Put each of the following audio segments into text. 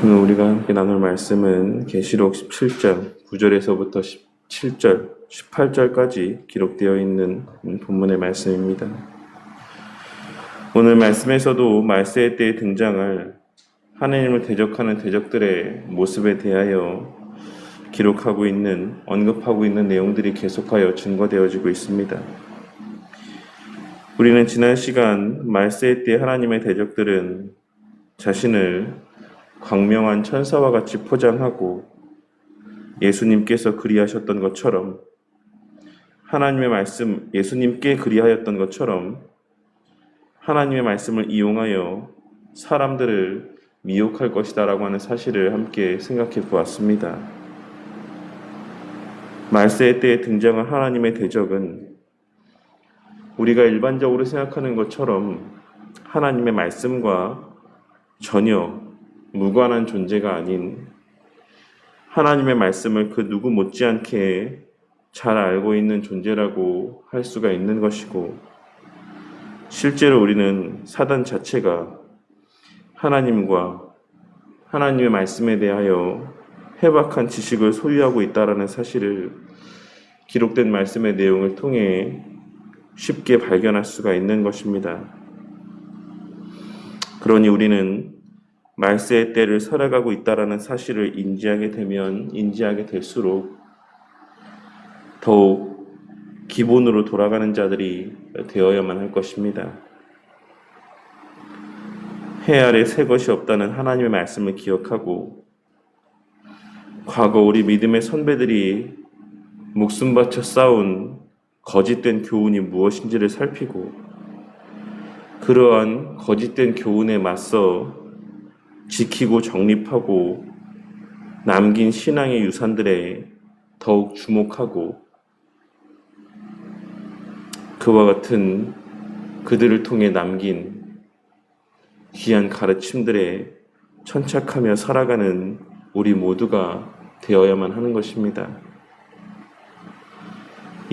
오늘 우리가 함께 나눌 말씀은 계시록 17장 9절에서부터 17절, 18절까지 기록되어 있는 본문의 말씀입니다. 오늘 말씀에서도 말세의 때에 등장할 하나님을 대적하는 대적들의 모습에 대하여 언급하고 있는 내용들이 계속하여 증거되어지고 있습니다. 우리는 지난 시간 말세의 때 하나님의 대적들은 자신을 광명한 천사와 같이 포장하고 예수님께서 그리하셨던 것처럼 하나님의 말씀, 예수님께 그리하였던 것처럼 하나님의 말씀을 이용하여 사람들을 미혹할 것이다라고 하는 사실을 함께 생각해 보았습니다. 말세의 때에 등장한 하나님의 대적은 우리가 일반적으로 생각하는 것처럼 하나님의 말씀과 전혀 무관한 존재가 아닌 하나님의 말씀을 그 누구 못지않게 잘 알고 있는 존재라고 할 수가 있는 것이고, 실제로 우리는 사단 자체가 하나님과 하나님의 말씀에 대하여 해박한 지식을 소유하고 있다는 사실을 기록된 말씀의 내용을 통해 쉽게 발견할 수가 있는 것입니다. 그러니 우리는 말세의 때를 살아가고 있다는 사실을 인지하게 될수록 더욱 기본으로 돌아가는 자들이 되어야만 할 것입니다. 해 아래 새 것이 없다는 하나님의 말씀을 기억하고, 과거 우리 믿음의 선배들이 목숨 바쳐 싸운 거짓된 교훈이 무엇인지를 살피고, 그러한 거짓된 교훈에 맞서 지키고 정립하고 남긴 신앙의 유산들에 더욱 주목하고, 그와 같은 그들을 통해 남긴 귀한 가르침들에 천착하며 살아가는 우리 모두가 되어야만 하는 것입니다.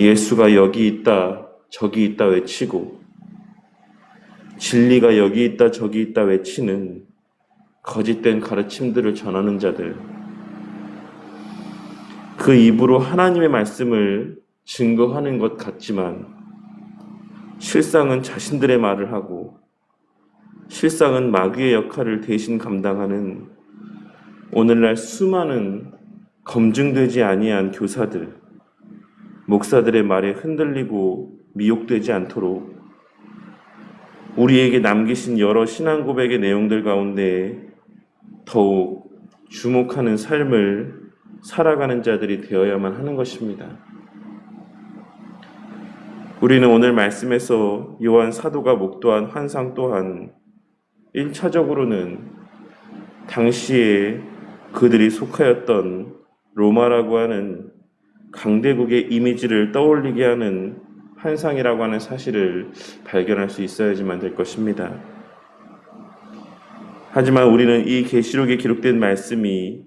예수가 여기 있다 저기 있다 외치고 진리가 여기 있다 저기 있다 외치는 거짓된 가르침들을 전하는 자들, 그 입으로 하나님의 말씀을 증거하는 것 같지만 실상은 자신들의 말을 하고 실상은 마귀의 역할을 대신 감당하는 오늘날 수많은 검증되지 아니한 교사들, 목사들의 말에 흔들리고 미혹되지 않도록 우리에게 남기신 여러 신앙 고백의 내용들 가운데 더욱 주목하는 삶을 살아가는 자들이 되어야만 하는 것입니다. 우리는 오늘 말씀에서 요한 사도가 목도한 환상 또한 1차적으로는 당시에 그들이 속하였던 로마라고 하는 강대국의 이미지를 떠올리게 하는 환상이라고 하는 사실을 발견할 수 있어야지만 될 것입니다. 하지만 우리는 이 계시록에 기록된 말씀이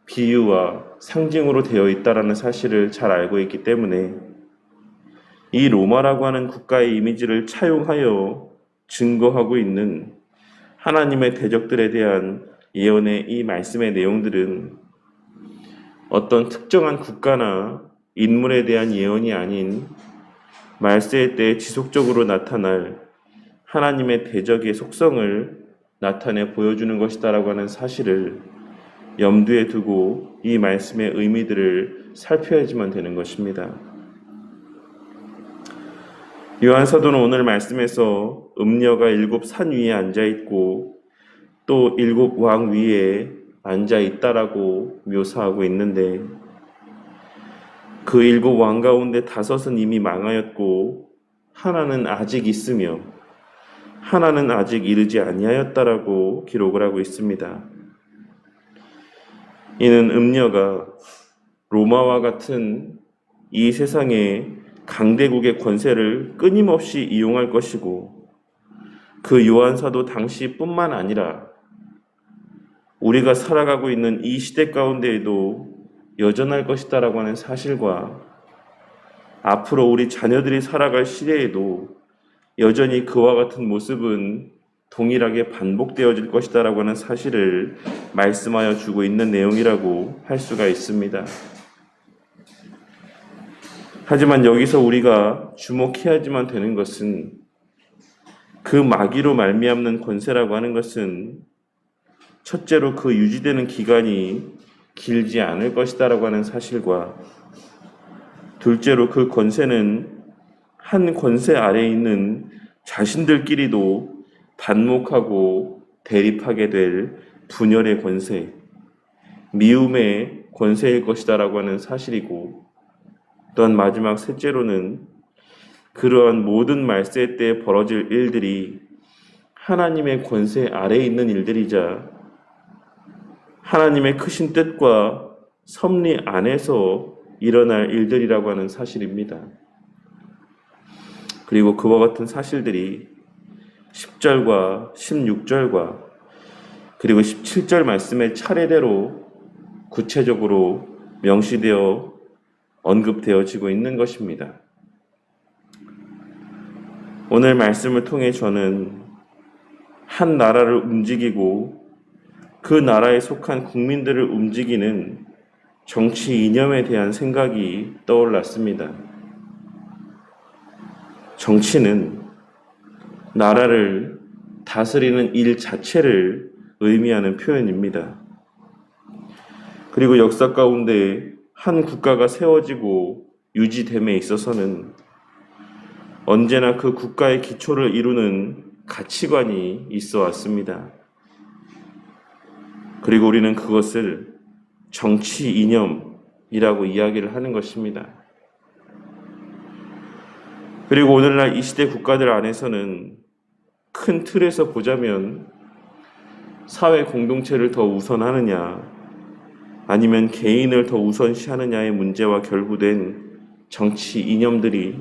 비유와 상징으로 되어 있다는 사실을 잘 알고 있기 때문에 이 로마라고 하는 국가의 이미지를 차용하여 증거하고 있는 하나님의 대적들에 대한 예언의 이 말씀의 내용들은 어떤 특정한 국가나 인물에 대한 예언이 아닌 말세의 때에 지속적으로 나타날 하나님의 대적의 속성을 나타내 보여주는 것이다라고 하는 사실을 염두에 두고 이 말씀의 의미들을 살펴야지만 되는 것입니다. 요한 사도는 오늘 말씀에서 음녀가 7 산 위에 앉아있고 또 7 왕 위에 앉아있다라고 묘사하고 있는데, 그 7 왕 가운데 5은 이미 망하였고 하나는 아직 있으며 하나는 아직 이르지 아니하였다라고 기록을 하고 있습니다. 이는 음녀가 로마와 같은 이 세상의 강대국의 권세를 끊임없이 이용할 것이고, 그 요한 사도 당시뿐만 아니라 우리가 살아가고 있는 이 시대 가운데에도 여전할 것이다라고 하는 사실과, 앞으로 우리 자녀들이 살아갈 시대에도 여전히 그와 같은 모습은 동일하게 반복되어질 것이다라고 하는 사실을 말씀하여 주고 있는 내용이라고 할 수가 있습니다. 하지만 여기서 우리가 주목해야지만 되는 것은 그 마귀로 말미암는 권세라고 하는 것은 첫째로 그 유지되는 기간이 길지 않을 것이다라고 하는 사실과 둘째로 그 권세는 한 권세 아래에 있는 자신들끼리도 반목하고 대립하게 될 분열의 권세, 미움의 권세일 것이다라고 하는 사실이고 또한 마지막 셋째로는 그러한 모든 말세 때에 벌어질 일들이 하나님의 권세 아래에 있는 일들이자 하나님의 크신 뜻과 섭리 안에서 일어날 일들이라고 하는 사실입니다. 그리고 그와 같은 사실들이 10절과 16절과 그리고 17절 말씀의 차례대로 구체적으로 명시되어 언급되어지고 있는 것입니다. 오늘 말씀을 통해 저는 한 나라를 움직이고 그 나라에 속한 국민들을 움직이는 정치 이념에 대한 생각이 떠올랐습니다. 정치는 나라를 다스리는 일 자체를 의미하는 표현입니다. 그리고 역사 가운데 한 국가가 세워지고 유지됨에 있어서는 언제나 그 국가의 기초를 이루는 가치관이 있어 왔습니다. 그리고 우리는 그것을 정치 이념이라고 이야기를 하는 것입니다. 그리고 오늘날 이 시대 국가들 안에서는 큰 틀에서 보자면 사회 공동체를 더 우선하느냐 아니면 개인을 더 우선시하느냐의 문제와 결부된 정치 이념들이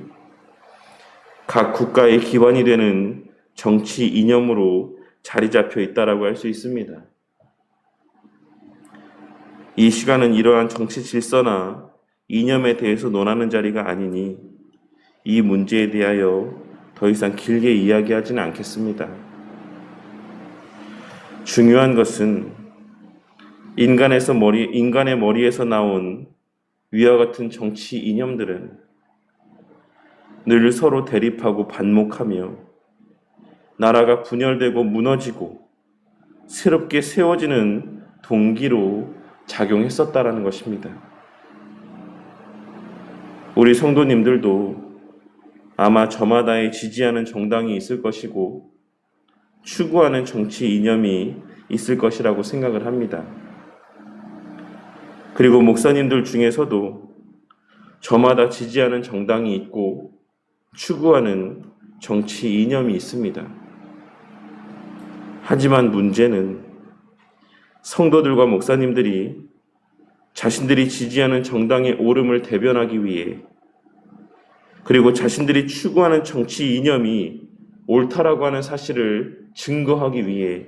각 국가의 기반이 되는 정치 이념으로 자리 잡혀 있다라고 할 수 있습니다. 이 시간은 이러한 정치 질서나 이념에 대해서 논하는 자리가 아니니 이 문제에 대하여 더 이상 길게 이야기하지는 않겠습니다. 중요한 것은 인간의 머리에서 나온 위와 같은 정치 이념들은 늘 서로 대립하고 반목하며 나라가 분열되고 무너지고 새롭게 세워지는 동기로 작용했었다라는 것입니다. 우리 성도님들도 아마 저마다의 지지하는 정당이 있을 것이고 추구하는 정치 이념이 있을 것이라고 생각을 합니다. 그리고 목사님들 중에서도 저마다 지지하는 정당이 있고 추구하는 정치 이념이 있습니다. 하지만 문제는 성도들과 목사님들이 자신들이 지지하는 정당의 옳음을 대변하기 위해 그리고 자신들이 추구하는 정치 이념이 옳다라고 하는 사실을 증거하기 위해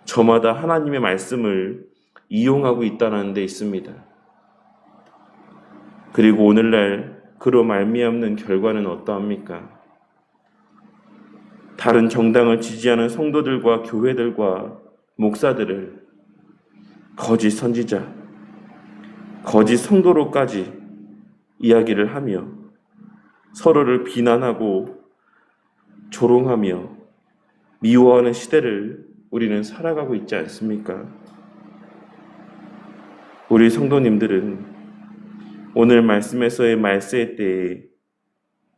저마다 하나님의 말씀을 이용하고 있다는 데 있습니다. 그리고 오늘날 그로 말미암는 결과는 어떠합니까? 다른 정당을 지지하는 성도들과 교회들과 목사들을 거짓 선지자, 거짓 성도로까지 이야기를 하며 서로를 비난하고 조롱하며 미워하는 시대를 우리는 살아가고 있지 않습니까? 우리 성도님들은 오늘 말씀에서의 말세 때에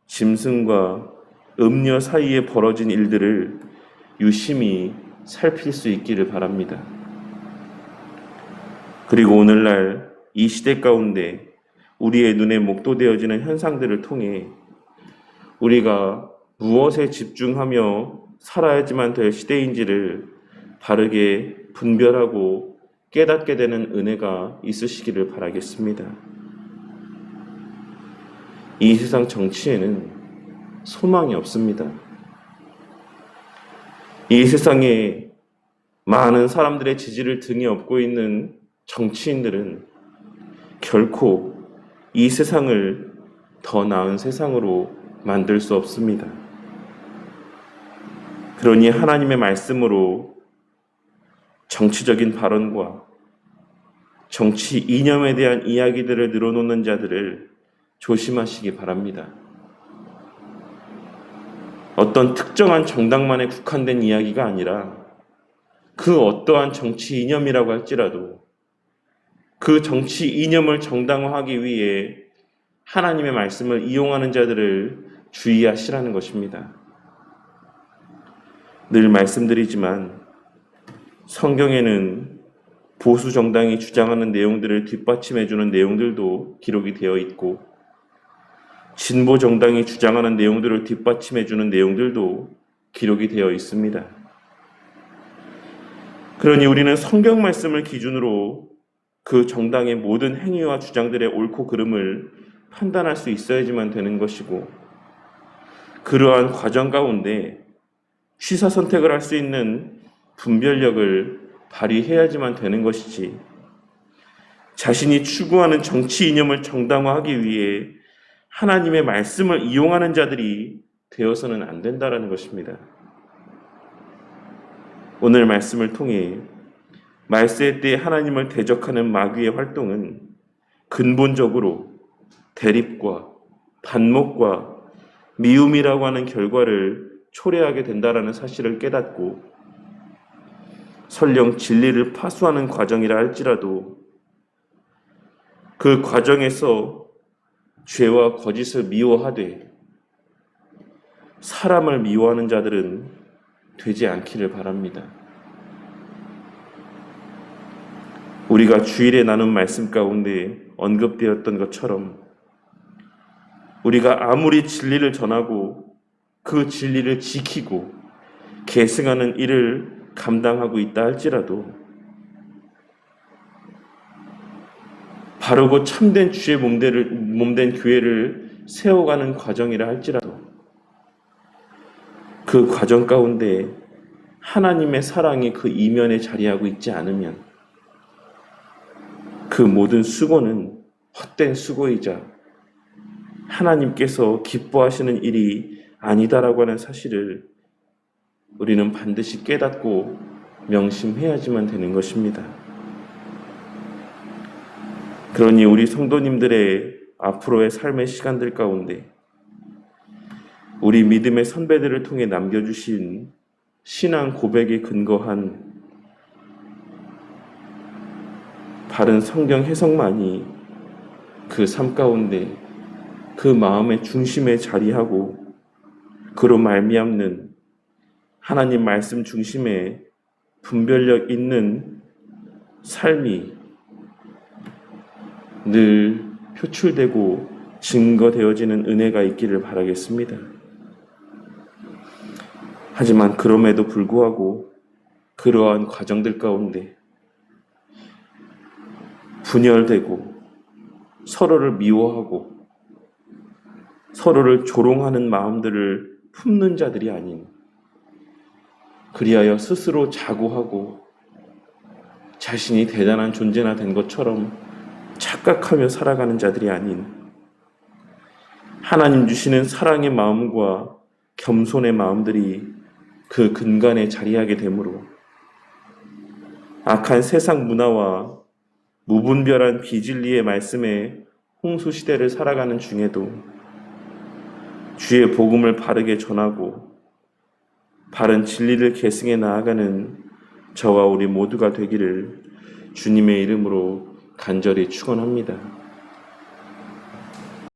짐승과 음녀 사이에 벌어진 일들을 유심히 살필 수 있기를 바랍니다. 그리고 오늘날 이 시대 가운데 우리의 눈에 목도되어지는 현상들을 통해 우리가 무엇에 집중하며 살아야지만 될 시대인지를 바르게 분별하고 깨닫게 되는 은혜가 있으시기를 바라겠습니다. 이 세상 정치에는 소망이 없습니다. 이 세상에 많은 사람들의 지지를 등에 업고 있는 정치인들은 결코 이 세상을 더 나은 세상으로 만들 수 없습니다. 그러니 하나님의 말씀으로 정치적인 발언과 정치 이념에 대한 이야기들을 늘어놓는 자들을 조심하시기 바랍니다. 어떤 특정한 정당만에 국한된 이야기가 아니라 그 어떠한 정치 이념이라고 할지라도 그 정치 이념을 정당화하기 위해 하나님의 말씀을 이용하는 자들을 주의하시라는 것입니다. 늘 말씀드리지만 성경에는 보수 정당이 주장하는 내용들을 뒷받침해주는 내용들도 기록이 되어 있고 진보 정당이 주장하는 내용들을 뒷받침해주는 내용들도 기록이 되어 있습니다. 그러니 우리는 성경 말씀을 기준으로 그 정당의 모든 행위와 주장들의 옳고 그름을 판단할 수 있어야지만 되는 것이고, 그러한 과정 가운데 취사 선택을 할 수 있는 분별력을 발휘해야지만 되는 것이지, 자신이 추구하는 정치 이념을 정당화하기 위해 하나님의 말씀을 이용하는 자들이 되어서는 안 된다는 것입니다. 오늘 말씀을 통해 말세 때 하나님을 대적하는 마귀의 활동은 근본적으로 대립과 반목과 미움이라고 하는 결과를 초래하게 된다는 사실을 깨닫고, 설령 진리를 파수하는 과정이라 할지라도 그 과정에서 죄와 거짓을 미워하되 사람을 미워하는 자들은 되지 않기를 바랍니다. 우리가 주일에 나눈 말씀 가운데 언급되었던 것처럼 우리가 아무리 진리를 전하고 그 진리를 지키고 계승하는 일을 감당하고 있다 할지라도, 바르고 참된 주의 몸된 교회를 세워가는 과정이라 할지라도 그 과정 가운데 하나님의 사랑이 그 이면에 자리하고 있지 않으면 그 모든 수고는 헛된 수고이자 하나님께서 기뻐하시는 일이 아니다라고 하는 사실을 우리는 반드시 깨닫고 명심해야지만 되는 것입니다. 그러니 우리 성도님들의 앞으로의 삶의 시간들 가운데 우리 믿음의 선배들을 통해 남겨주신 신앙 고백에 근거한 바른 성경 해석만이 그 삶 가운데 그 마음의 중심에 자리하고, 그로 말미암는 하나님 말씀 중심의 분별력 있는 삶이 늘 표출되고 증거되어지는 은혜가 있기를 바라겠습니다. 하지만 그럼에도 불구하고 그러한 과정들 가운데 분열되고 서로를 미워하고 서로를 조롱하는 마음들을 품는 자들이 아닌, 그리하여 스스로 자고하고 자신이 대단한 존재나 된 것처럼 착각하며 살아가는 자들이 아닌, 하나님 주시는 사랑의 마음과 겸손의 마음들이 그 근간에 자리하게 되므로 악한 세상 문화와 무분별한 비진리의 말씀에 홍수시대를 살아가는 중에도 주의 복음을 바르게 전하고 바른 진리를 계승해 나아가는 저와 우리 모두가 되기를 주님의 이름으로 간절히 축원합니다.